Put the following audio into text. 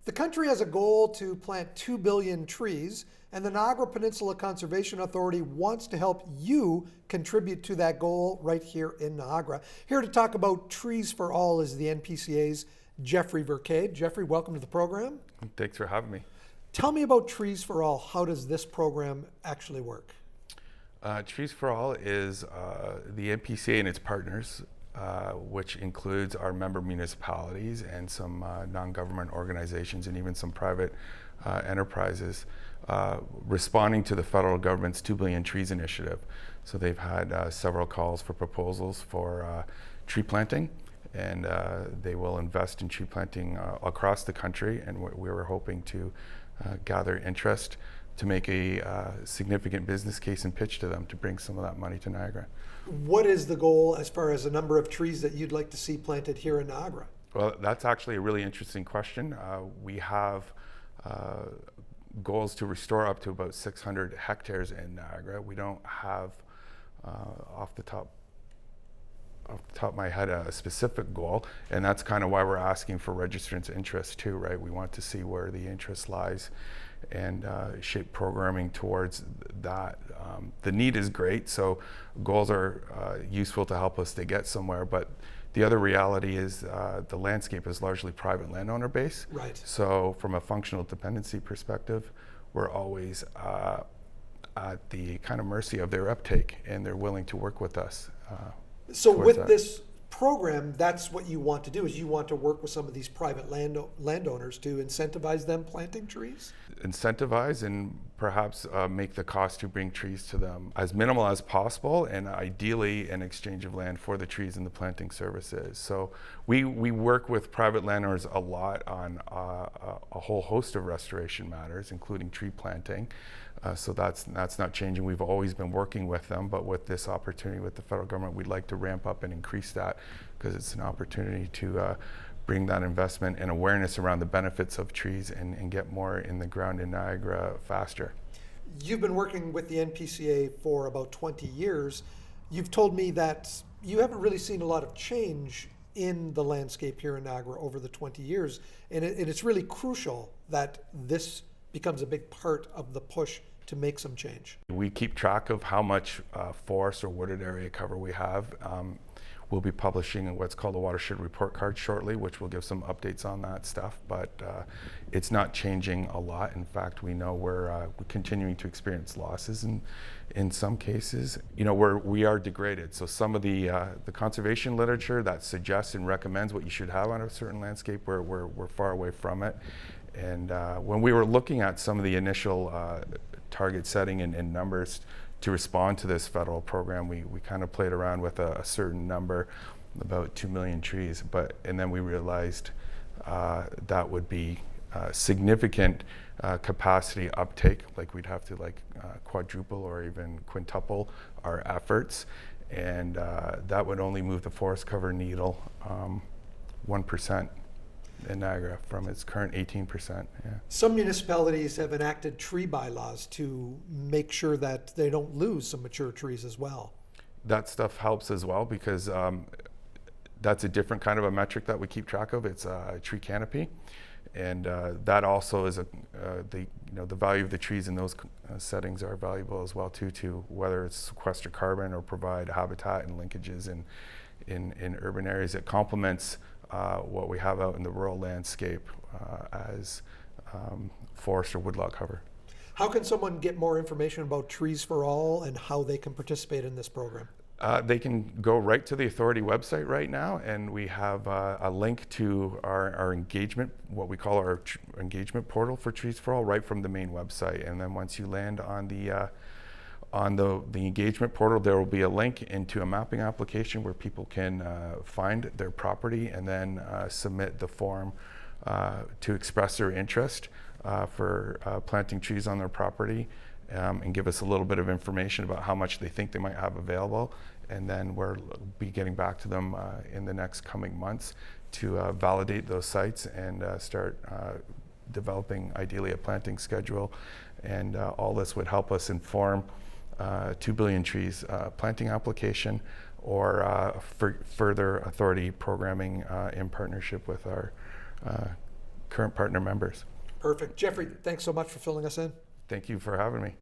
The country has a goal to plant 2 billion trees, and the Niagara Peninsula Conservation Authority wants to help you contribute to that goal right here in Niagara. Here to talk about Trees for All is the NPCA's Geoffrey Verkade. Geoffrey, welcome to the program. Thanks for having me. Tell me about Trees for All. How does this program actually work? Trees for All is the NPCA and its partners, which includes our member municipalities and some non-government organizations and even some private enterprises responding to the federal government's 2 billion trees initiative. So they've had several calls for proposals for tree planting, and they will invest in tree planting across the country, and we were hoping to gather interest to make a significant business case and pitch to them to bring some of that money to Niagara. What is the goal as far as the number of trees that you'd like to see planted here in Niagara? Well, that's actually a really interesting question. We have goals to restore up to about 600 hectares in Niagara. We don't have, off the top of my head, a specific goal, and that's kind of why we're asking for registrants' interest too, right? We want to see where the interest lies and shape programming towards that. The need is great, so goals are useful to help us to get somewhere, but the other reality is the landscape is largely private landowner base. Right. So from a functional dependency perspective, we're always at the kind of mercy of their uptake, and they're willing to work with us. So with this program, that's what you want to do, is you want to work with some of these private landowners to incentivize them planting trees? Incentivize and perhaps make the cost to bring trees to them as minimal as possible, and ideally an exchange of land for the trees and the planting services. So we work with private landowners a lot on a whole host of restoration matters, including tree planting. So that's not changing. We've always been working with them, but with this opportunity with the federal government, we'd like to ramp up and increase that because it's an opportunity to bring that investment and awareness around the benefits of trees and get more in the ground in Niagara faster. You've been working with the NPCA for about 20 years. You've told me that you haven't really seen a lot of change in the landscape here in Niagara over the 20 years, and it's really crucial that this becomes a big part of the push to make some change. We keep track of how much forest or wooded area cover we have. We'll be publishing what's called a watershed report card shortly, which will give some updates on that stuff, but it's not changing a lot. In fact, we know we're continuing to experience losses in some cases. You know, we are degraded. So some of the conservation literature that suggests and recommends what you should have on a certain landscape, we're far away from it. And when we were looking at some of the initial target setting and numbers to respond to this federal program, we kind of played around with a certain number, about 2 million trees, and then we realized that would be significant capacity uptake, like we'd have to quadruple or even quintuple our efforts, and that would only move the forest cover needle 1% in Niagara from its current 18%. Yeah. Some municipalities have enacted tree bylaws to make sure that they don't lose some mature trees as well. That stuff helps as well because that's a different kind of a metric that we keep track of. It's a tree canopy, and that also is the value of the trees in those settings are valuable as well too, to whether it's sequester carbon or provide habitat and linkages in urban areas. It complements what we have out in the rural landscape as forest or woodlot cover. How can someone get more information about Trees for All and how they can participate in this program? They can go right to the authority website right now, and we have a link to our engagement, what we call our engagement portal for Trees for All, right from the main website. And then once you land on the engagement portal, there will be a link into a mapping application where people can find their property and then submit the form to express their interest for planting trees on their property, and give us a little bit of information about how much they think they might have available. And then we'll be getting back to them in the next coming months to validate those sites and start developing ideally a planting schedule. And all this would help us inform 2 billion trees planting application or further authority programming in partnership with our current partner members. Perfect. Geoffrey, thanks so much for filling us in. Thank you for having me.